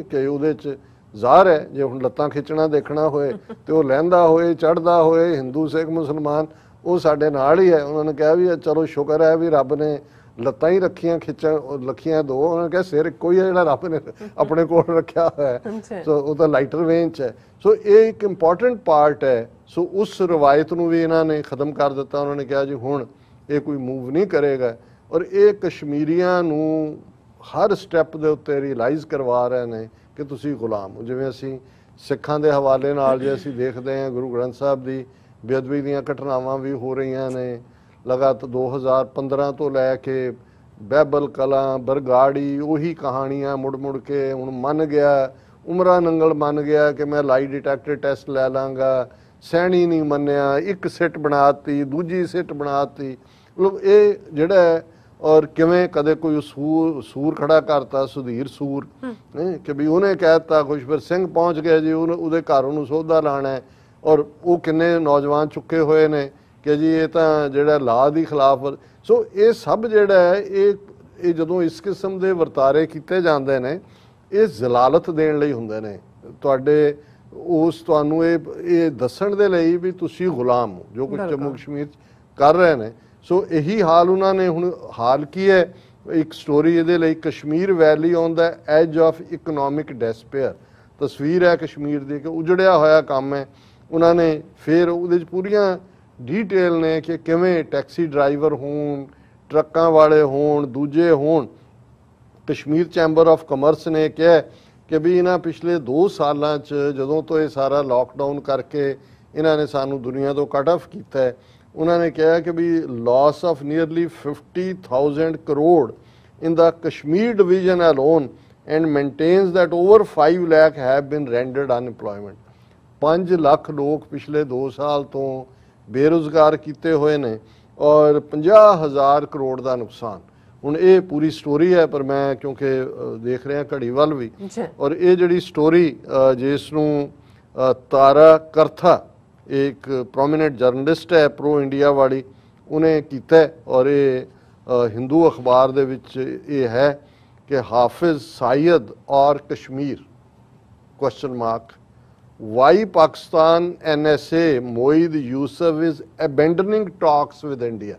ਕਿ ਉਹਦੇ 'ਚ ਜ਼ਾਹਰ ਹੈ। ਜੇ ਹੁਣ ਲੱਤਾਂ ਖਿੱਚਣਾ ਦੇਖਣਾ ਹੋਏ ਤੇ ਉਹ ਲਹਿੰਦਾ ਹੋਏ, ਚੜ੍ਹਦਾ ਹੋਏ, ਹਿੰਦੂ, ਸਿੱਖ, ਮੁਸਲਮਾਨ, ਉਹ ਸਾਡੇ ਨਾਲ ਹੀ ਹੈ। ਉਹਨਾਂ ਨੇ ਕਿਹਾ ਵੀ ਚਲੋ ਸ਼ੁਕਰ ਹੈ ਵੀ ਰੱਬ ਨੇ ਲੱਤਾਂ ਹੀ ਰੱਖੀਆਂ, ਲੱਖੀਆਂ ਦੋ। ਉਹਨਾਂ ਨੇ ਕਿਹਾ ਸਿਰ ਇੱਕੋ ਹੀ ਹੈ ਜਿਹੜਾ ਰੱਬ ਨੇ ਆਪਣੇ ਕੋਲ ਰੱਖਿਆ ਹੋਇਆ ਹੈ। ਸੋ ਉਹ ਤਾਂ ਲਾਈਟਰ ਵੇਨ 'ਚ ਹੈ। ਸੋ ਇਹ ਇੱਕ ਇੰਪੋਰਟੈਂਟ ਪਾਰਟ ਹੈ। ਸੋ ਉਸ ਰਵਾਇਤ ਨੂੰ ਵੀ ਇਹਨਾਂ ਨੇ ਖ਼ਤਮ ਕਰ ਦਿੱਤਾ। ਉਹਨਾਂ ਨੇ ਕਿਹਾ ਜੀ ਹੁਣ ਇਹ ਕੋਈ ਮੂਵ ਨਹੀਂ ਕਰੇਗਾ। ਔਰ ਇਹ ਕਸ਼ਮੀਰੀਆਂ ਨੂੰ ਹਰ ਸਟੈਪ ਦੇ ਉੱਤੇ ਰਿਅਲਾਈਜ਼ ਕਰਵਾ ਰਹੇ ਨੇ ਕਿ ਤੁਸੀਂ ਗੁਲਾਮ ਹੋ। ਜਿਵੇਂ ਅਸੀਂ ਸਿੱਖਾਂ ਦੇ ਹਵਾਲੇ ਨਾਲ ਜੇ ਅਸੀਂ ਦੇਖਦੇ ਹਾਂ, ਗੁਰੂ ਗ੍ਰੰਥ ਸਾਹਿਬ ਦੀ ਬੇਅਦਬੀ ਦੀਆਂ ਘਟਨਾਵਾਂ ਵੀ ਹੋ ਰਹੀਆਂ ਨੇ ਲਗਾਤਾਰ 2015 ਤੋਂ ਲੈ ਕੇ। ਬਹਿਬਲ ਕਲਾਂ, ਬਰਗਾੜੀ, ਉਹੀ ਕਹਾਣੀਆਂ ਮੁੜ ਮੁੜ ਕੇ। ਹੁਣ ਮੰਨ ਗਿਆ, ਉਮਰਾ ਨੰਗਲ ਮੰਨ ਗਿਆ ਕਿ ਮੈਂ ਲਾਈ ਡਿਟੈਕਟਰ ਟੈਸਟ ਲੈ ਲਾਂਗਾ। ਸੈਣੀ ਨਹੀਂ ਮੰਨਿਆ, ਇੱਕ ਸਿੱਟ ਬਣਾਤੀ, ਦੂਜੀ ਸਿੱਟ ਬਣਾਤੀ। ਮਤਲਬ ਇਹ ਜਿਹੜਾ ਔਰ ਕਿਵੇਂ ਕਦੇ ਕੋਈ ਸੂਰ ਖੜਾ ਕਰਤਾ, ਸੁਧੀਰ ਸੂਰ ਕਿ ਵੀ ਉਹਨੇ ਕਹਿ ਦਿੱਤਾ ਕੁਛ, ਫਿਰ ਸਿੰਘ ਪਹੁੰਚ ਗਏ ਜੀ ਉਹਦੇ ਘਰ ਉਹਨੂੰ ਸੋਧਾ ਲਾਣਾ। ਔਰ ਉਹ ਕਿੰਨੇ ਨੌਜਵਾਨ ਚੁੱਕੇ ਹੋਏ ਨੇ ਕਿ ਜੀ ਇਹ ਤਾਂ ਜਿਹੜਾ ਲਾਅ ਦੀ ਖਿਲਾਫ। ਸੋ ਇਹ ਸਭ ਜਿਹੜਾ ਹੈ ਇਹ ਜਦੋਂ ਇਸ ਕਿਸਮ ਦੇ ਵਰਤਾਰੇ ਕੀਤੇ ਜਾਂਦੇ ਨੇ, ਇਹ ਜ਼ਲਾਲਤ ਦੇਣ ਲਈ ਹੁੰਦੇ ਨੇ ਤੁਹਾਡੇ ਤੁਹਾਨੂੰ ਇਹ ਦੱਸਣ ਦੇ ਲਈ ਵੀ ਤੁਸੀਂ ਗੁਲਾਮ ਹੋ ਜੋ ਕੁਝ ਜੰਮੂ ਕਸ਼ਮੀਰ ਕਰ ਰਹੇ ਨੇ। ਸੋ ਇਹੀ ਹਾਲ ਉਹਨਾਂ ਨੇ ਹੁਣ। ਹਾਲ ਕੀ ਹੈ? ਇੱਕ ਸਟੋਰੀ ਇਹਦੇ ਲਈ, Kashmir valley on the edge of economic despair. ਤਸਵੀਰ ਹੈ ਕਸ਼ਮੀਰ ਦੀ ਕਿ ਉਜੜਿਆ ਹੋਇਆ ਕੰਮ ਹੈ। ਉਹਨਾਂ ਨੇ ਫਿਰ ਉਹਦੇ 'ਚ ਪੂਰੀਆਂ ਡੀਟੇਲ ਨੇ ਕਿ ਕਿਵੇਂ ਟੈਕਸੀ ਡਰਾਈਵਰ ਹੋਣ, ਟਰੱਕਾਂ ਵਾਲੇ ਹੋਣ, ਦੂਜੇ ਹੋਣ। ਕਸ਼ਮੀਰ ਚੈਂਬਰ ਆਫ ਕਮਰਸ ਨੇ ਕਿਹਾ ਕਿ ਵੀ ਇਹਨਾਂ ਪਿਛਲੇ 2 ਸਾਲਾਂ 'ਚ ਜਦੋਂ ਤੋਂ ਇਹ ਸਾਰਾ ਲੋਕਡਾਊਨ ਕਰਕੇ ਇਹਨਾਂ ਨੇ ਸਾਨੂੰ ਦੁਨੀਆ ਤੋਂ ਕੱਟ ਆਫ ਕੀਤਾ ਹੈ, ਉਹਨਾਂ ਨੇ ਕਿਹਾ ਕਿ we loss of nearly 50,000 crore in the Kashmir division alone and maintains that over 5 lakh have been rendered unemployment. 5 lakh ਲੋਕ ਪਿਛਲੇ 2 ਸਾਲ ਤੋਂ ਬੇਰੁਜ਼ਗਾਰ ਕੀਤੇ ਹੋਏ ਨੇ ਔਰ 50,000 ਕਰੋੜ ਦਾ ਨੁਕਸਾਨ। ਹੁਣ ਇਹ ਪੂਰੀ ਸਟੋਰੀ ਹੈ, ਪਰ ਮੈਂ ਕਿਉਂਕਿ ਦੇਖ ਰਿਹਾ ਘੜੀ ਵੱਲ ਵੀ। ਔਰ ਇਹ ਜਿਹੜੀ ਸਟੋਰੀ ਜਿਸ ਨੂੰ ਤਾਰਾ ਕਰਥਾ, ਇੱਕ ਪ੍ਰੋਮੀਨੈਂਟ ਜਰਨਲਿਸਟ ਹੈ ਪ੍ਰੋ ਇੰਡੀਆ ਵਾਲੀ, ਉਹਨੇ ਕੀਤਾ। ਔਰ ਇਹ ਹਿੰਦੂ ਅਖਬਾਰ ਦੇ ਵਿੱਚ ਇਹ ਹੈ ਕਿ Hafiz Saeed or Kashmir question mark why Pakistan NSA Moeed Yusuf is abandoning talks with India.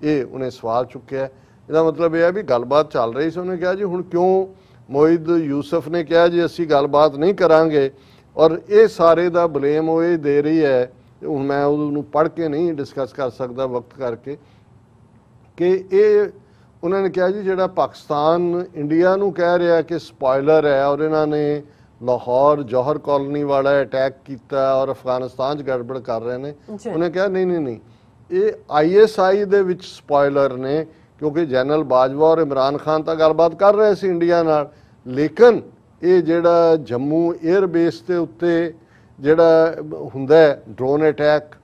ਇਹ ਉਹਨੇ ਸਵਾਲ ਚੁੱਕਿਆ। ਇਹਦਾ ਮਤਲਬ ਇਹ ਹੈ ਵੀ ਗੱਲਬਾਤ ਚੱਲ ਰਹੀ ਸੀ। ਉਹਨੇ ਕਿਹਾ ਜੀ ਹੁਣ ਕਿਉਂ ਮੋਇਦ ਯੂਸਫ ਨੇ ਕਿਹਾ ਜੀ ਅਸੀਂ ਗੱਲਬਾਤ ਨਹੀਂ ਕਰਾਂਗੇ। ਔਰ ਇਹ ਸਾਰੇ ਦਾ ਬਲੇਮ ਉਹ ਇਹ ਦੇ ਰਹੀ ਹੈ, ਹੁਣ ਮੈਂ ਉਹਨੂੰ ਪੜ੍ਹ ਕੇ ਨਹੀਂ ਡਿਸਕਸ ਕਰ ਸਕਦਾ ਵਕਤ ਕਰਕੇ, ਕਿ ਇਹ ਉਹਨਾਂ ਨੇ ਕਿਹਾ ਜੀ ਜਿਹੜਾ ਪਾਕਿਸਤਾਨ ਇੰਡੀਆ ਨੂੰ ਕਹਿ ਰਿਹਾ ਕਿ ਸਪੋਇਲਰ ਹੈ ਔਰ ਇਹਨਾਂ ਨੇ ਲਾਹੌਰ ਜੌਹਰ ਕਾਲੋਨੀ ਵਾਲਾ ਅਟੈਕ ਕੀਤਾ ਔਰ ਅਫਗਾਨਿਸਤਾਨ 'ਚ ਗੜਬੜ ਕਰ ਰਹੇ ਨੇ। ਉਹਨੇ ਕਿਹਾ ਨਹੀਂ, ਇਹ ISI ਦੇ ਵਿੱਚ ਸਪੋਇਲਰ ਨੇ, ਕਿਉਂਕਿ ਜਨਰਲ ਬਾਜਵਾ ਔਰ ਇਮਰਾਨ ਖਾਨ ਤਾਂ ਗੱਲਬਾਤ ਕਰ ਰਹੇ ਸੀ ਇੰਡੀਆ ਨਾਲ, ਲੇਕਿਨ ਇਹ ਜਿਹੜਾ ਜੰਮੂ 에ਅਰਬੇਸ ਦੇ ਉੱਤੇ ਜਿਹੜਾ ਹੁੰਦਾ ਡਰੋਨ ਅਟੈਕ,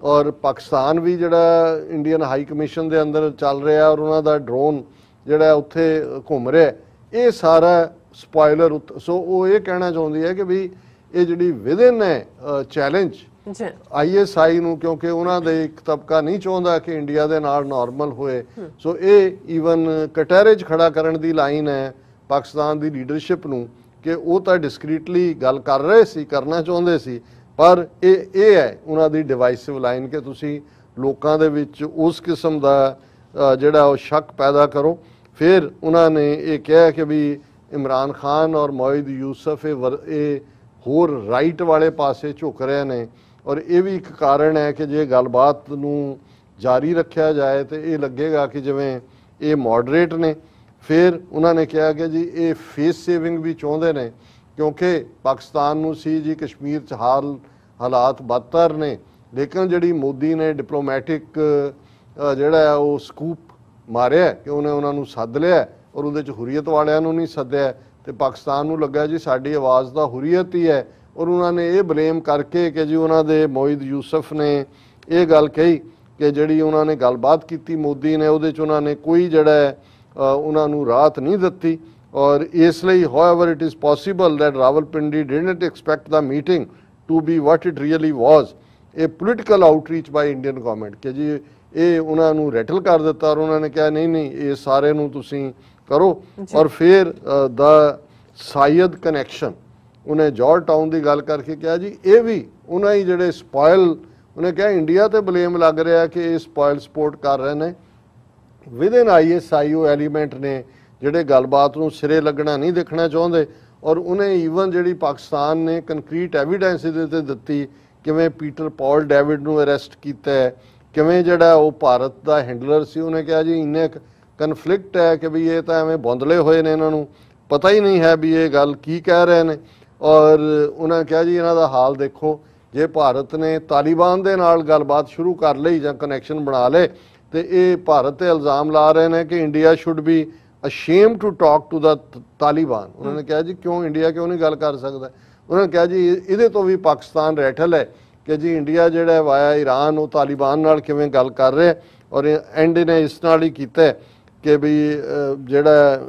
ਔਰ ਪਾਕਿਸਤਾਨ ਵੀ ਜਿਹੜਾ ਇੰਡੀਅਨ ਹਾਈ ਕਮਿਸ਼ਨ ਦੇ ਅੰਦਰ ਚੱਲ ਰਿਹਾ ਔਰ ਉਹਨਾਂ ਦਾ ਡਰੋਨ ਜਿਹੜਾ ਉੱਥੇ ਘੁੰਮ ਰਿਹਾ, ਇਹ ਸਾਰਾ ਸਪੋਇਲਰ। ਸੋ ਉਹ ਇਹ ਕਹਿਣਾ ਚਾਹੁੰਦੀ ਹੈ ਕਿ ਵੀ ਇਹ ਜਿਹੜੀ ਵਿਦਨ ਹੈ ਚੈਲੰਜ ISI ਨੂੰ, ਕਿਉਂਕਿ ਉਹਨਾਂ ਦੇ ਇੱਕ ਤਬਕਾ ਨਹੀਂ ਚਾਹੁੰਦਾ ਕਿ ਇੰਡੀਆ ਦੇ ਨਾਲ ਨਾਰਮਲ ਹੋਏ। ਸੋ ਇਹ ਈਵਨ ਕਟਹਿਰੇ 'ਚ ਖੜਾ ਕਰਨ ਦੀ ਲਾਈਨ ਹੈ ਪਾਕਿਸਤਾਨ ਦੀ ਲੀਡਰਸ਼ਿਪ ਨੂੰ ਕਿ ਉਹ ਤਾਂ ਡਿਸਕ੍ਰੀਟਲੀ ਗੱਲ ਕਰ ਰਹੇ ਸੀ, ਕਰਨਾ ਚਾਹੁੰਦੇ ਸੀ, ਪਰ ਇਹ ਹੈ ਉਹਨਾਂ ਦੀ ਡਿਵਾਈਸਿਵ ਲਾਈਨ ਕਿ ਤੁਸੀਂ ਲੋਕਾਂ ਦੇ ਵਿੱਚ ਉਸ ਕਿਸਮ ਦਾ ਜਿਹੜਾ ਉਹ ਸ਼ੱਕ ਪੈਦਾ ਕਰੋ। ਫਿਰ ਉਹਨਾਂ ਨੇ ਇਹ ਕਿਹਾ ਕਿ ਵੀ ਇਮਰਾਨ ਖਾਨ ਔਰ ਮੋਇਦ ਯੂਸਫ ਇਹ ਹੋਰ ਰਾਈਟ ਵਾਲੇ ਪਾਸੇ ਝੁਕ ਰਹੇ ਨੇ ਔਰ ਇਹ ਵੀ ਇੱਕ ਕਾਰਨ ਹੈ ਕਿ ਜੇ ਗੱਲਬਾਤ ਨੂੰ ਜਾਰੀ ਰੱਖਿਆ ਜਾਏ ਤੇ ਇਹ ਲੱਗੇਗਾ ਕਿ ਜਿਵੇਂ ਇਹ ਮੋਡਰੇਟ ਨੇ। ਫਿਰ ਉਹਨਾਂ ਨੇ ਕਿਹਾ ਕਿ ਜੀ ਇਹ ਫੇਸ ਸੇਵਿੰਗ ਵੀ ਚਾਹੁੰਦੇ ਨੇ, ਕਿਉਂਕਿ ਪਾਕਿਸਤਾਨ ਨੂੰ ਸੀ ਜੀ ਕਸ਼ਮੀਰ 'ਚ ਹਾਲਾਤ ਬਦਤਰ ਨੇ, ਲੇਕਿਨ ਜਿਹੜੀ ਮੋਦੀ ਨੇ ਡਿਪਲੋਮੈਟਿਕ ਜਿਹੜਾ ਉਹ ਸਕੂਪ ਮਾਰਿਆ ਕਿ ਉਹਨੇ ਉਹਨਾਂ ਨੂੰ ਸੱਦ ਲਿਆ ਔਰ ਉਹਦੇ 'ਚ ਹੁਰੀਅਤ ਵਾਲਿਆਂ ਨੂੰ ਨਹੀਂ ਸੱਦਿਆ, ਤੇ ਪਾਕਿਸਤਾਨ ਨੂੰ ਲੱਗਾ ਜੀ ਸਾਡੀ ਆਵਾਜ਼ ਦਾ ਹੁਰੀਅਤ ਹੀ ਹੈ। ਔਰ ਉਹਨਾਂ ਨੇ ਇਹ ਬਲੇਮ ਕਰਕੇ ਕਿ ਜੀ ਉਹਨਾਂ ਦੇ ਮੋਇਦ ਯੂਸਫ ਨੇ ਇਹ ਗੱਲ ਕਹੀ ਕਿ ਜਿਹੜੀ ਉਹਨਾਂ ਨੇ ਗੱਲਬਾਤ ਕੀਤੀ ਮੋਦੀ ਨੇ ਉਹਦੇ 'ਚ ਉਹਨਾਂ ਨੇ ਕੋਈ ਜਿਹੜਾ ਉਹਨਾਂ ਨੂੰ ਰਾਹਤ ਨਹੀਂ ਦਿੱਤੀ। ਔਰ ਇਸ ਲਈ however it is possible that Rawalpindi didn't expect the meeting to be what it really was, a political outreach by Indian government ਕਿ ਜੀ ਇਹ ਉਹਨਾਂ ਨੂੰ ਰੈਟਲ ਕਰ ਦਿੱਤਾ ਔਰ ਉਹਨਾਂ ਨੇ ਕਿਹਾ ਨਹੀਂ ਨਹੀਂ ਇਹ ਸਾਰੇ ਨੂੰ ਤੁਸੀਂ ਕਰੋ। ਔਰ ਫਿਰ ਦਾ ਸਾਇਦ ਕਨੈਕਸ਼ਨ ਉਹਨੇ ਜਾਰਜ ਟਾਊਨ ਦੀ ਗੱਲ ਕਰਕੇ ਕਿਹਾ ਜੀ ਇਹ ਵੀ ਉਹਨਾਂ ਹੀ ਜਿਹੜੇ ਸਪੋਇਲ, ਉਹਨੇ ਕਿਹਾ ਇੰਡੀਆ ਤੇ ਬਲੇਮ ਲੱਗ ਰਿਹਾ ਕਿ ਇਹ ਸਪੋਇਲ ਸਪੋਰਟ ਕਰ ਰਹੇ ਨੇ। ਵਿਦਿਨ ISIO ਐਲੀਮੈਂਟ ਨੇ ਜਿਹੜੇ ਗੱਲਬਾਤ ਨੂੰ ਸਿਰੇ ਲੱਗਣਾ ਨਹੀਂ ਦੇਖਣਾ ਚਾਹੁੰਦੇ। ਔਰ ਉਹਨੇ ਈਵਨ ਜਿਹੜੀ ਪਾਕਿਸਤਾਨ ਨੇ ਕੰਕਰੀਟ ਐਵੀਡੈਂਸ ਇਹਦੇ ਤੇ ਦਿੱਤੀ, ਕਿਵੇਂ ਪੀਟਰ ਪੌਲ ਡੇਵਿਡ ਨੂੰ ਅਰੈਸਟ ਕੀਤਾ ਹੈ, ਕਿਵੇਂ ਜਿਹੜਾ ਉਹ ਭਾਰਤ ਦਾ ਹੈਂਡਲਰ ਸੀ ਉਹਨੇ ਕਿਹਾ ਜੀ ਇੰਨੇ ਕਨਫਲਿਕਟ ਹੈ ਕਿ ਵੀ ਇਹ ਤਾਂ ਐਵੇਂ ਬੌਂਦਲੇ ਹੋਏ ਨੇ, ਇਹਨਾਂ ਨੂੰ ਪਤਾ ਹੀ ਨਹੀਂ ਹੈ ਵੀ ਇਹ ਗੱਲ ਕੀ ਕਹਿ ਰਹੇ ਨੇ। ਔਰ ਉਹਨਾਂ ਕਿਹਾ ਜੀ ਇਹਨਾਂ ਦਾ ਹਾਲ ਦੇਖੋ, ਜੇ ਭਾਰਤ ਨੇ ਤਾਲਿਬਾਨ ਦੇ ਨਾਲ ਗੱਲਬਾਤ ਸ਼ੁਰੂ ਕਰ ਲਈ ਜਾਂ ਕਨੈਕਸ਼ਨ ਬਣਾ ਲਏ ਤੇ ਇਹ ਭਾਰਤ ਤੇ ਇਲਜ਼ਾਮ ਲਾ ਰਹੇ ਨੇ ਕਿ India should be ashamed to talk to the Taliban. ਉਹਨਾਂ ਨੇ ਕਿਹਾ ਜੀ ਕਿਉਂ ਇੰਡੀਆ ਕਿਉਂ ਨਹੀਂ ਗੱਲ ਕਰ ਸਕਦਾ। ਉਹਨਾਂ ਨੇ ਕਿਹਾ ਜੀ ਇਹਦੇ ਤੋਂ ਵੀ ਪਾਕਿਸਤਾਨ ਰੈਠਲ ਹੈ ਕਿ ਜੀ ਇੰਡੀਆ ਜਿਹੜਾ ਵਾਇਆ ਈਰਾਨ ਉਹ ਤਾਲਿਬਾਨ ਨਾਲ ਕਿਵੇਂ ਗੱਲ ਕਰ ਰਿਹਾ। ਔਰ ਐਂਡ ਨੇ ਇਸ ਨਾਲ ਹੀ ਕੀਤਾ ਕਿ ਵੀ ਜਿਹੜਾ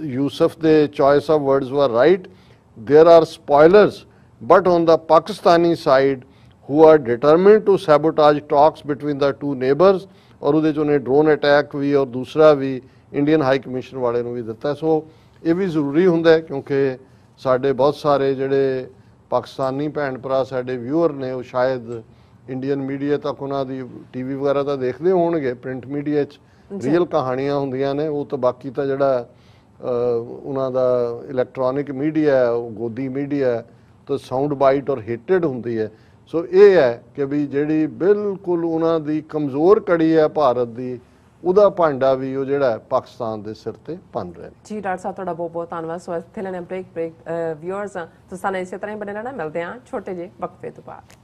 ਯੂਸਫ ਦੇ ਚੋਇਸ ਆਫ ਵਰਡਸ ਵਰ right, there are spoilers but on the Pakistani side who are determined to sabotage talks between the two neighbors। और ਉਹਦੇ 'ਚ ਉਹਨੇ ਡਰੋਨ ਅਟੈਕ ਵੀ ਔਰ ਦੂਸਰਾ ਵੀ ਇੰਡੀਅਨ ਹਾਈ ਕਮਿਸ਼ਨ ਵਾਲੇ ਨੂੰ ਵੀ ਦਿੱਤਾ। ਸੋ ਇਹ ਵੀ ਜ਼ਰੂਰੀ ਹੁੰਦਾ ਕਿਉਂਕਿ ਸਾਡੇ ਬਹੁਤ ਸਾਰੇ ਜਿਹੜੇ ਪਾਕਿਸਤਾਨੀ ਭੈਣ ਭਰਾ ਸਾਡੇ ਵਿਊਅਰ ਨੇ ਉਹ ਸ਼ਾਇਦ ਇੰਡੀਅਨ ਮੀਡੀਆ ਤੱਕ ਉਹਨਾਂ ਦੀ TV ਵਗੈਰਾ ਤਾਂ ਦੇਖਦੇ ਹੋਣਗੇ, ਪ੍ਰਿੰਟ ਮੀਡੀਆ 'ਚ ਰੀਅਲ ਕਹਾਣੀਆਂ ਹੁੰਦੀਆਂ ਨੇ, ਉਹ ਤਾਂ ਬਾਕੀ ਤਾਂ ਜਿਹੜਾ ਉਹਨਾਂ ਦਾ ਇਲੈਕਟ੍ਰੋਨਿਕ ਮੀਡੀਆ ਹੈ ਉਹ ਗੋਦੀ ਮੀਡੀਆ ਤਾਂ ਸਾਊਂਡ ਬਾਈਟ ਔਰ ਹਿੱਟਡ ਹੁੰਦੀ ਹੈ। ਸੋ ਇਹ ਹੈ ਕਿ ਵੀ ਜਿਹੜੀ ਬਿਲਕੁਲ ਉਹਨਾਂ ਦੀ ਕਮਜ਼ੋਰ ਕੜੀ ਹੈ ਭਾਰਤ ਦੀ, ਉਹਦਾ ਭਾਂਡਾ ਵੀ ਉਹ ਜਿਹੜਾ ਪਾਕਿਸਤਾਨ ਦੇ ਸਿਰ ਤੇ ਭੰਨ ਰਿਹਾ। ਜੀ ਡਾਕਟਰ ਸਾਹਿਬ ਤੁਹਾਡਾ ਬਹੁਤ ਬਹੁਤ ਧੰਨਵਾਦ। ਸੋ ਇੱਥੇ ਲੈਣੇ ਬ੍ਰੇਕ ਵਿਊਅਰਸ ਤੁਸੀਂ ਸਾਨੂੰ ਇਸੇ ਤਰ੍ਹਾਂ ਹੀ ਬਣੇ ਰਹਿਣਾ, ਮਿਲਦੇ ਹਾਂ ਛੋਟੇ ਜਿਹੇ ਵਕਫੇ ਤੋਂ ਬਾਅਦ।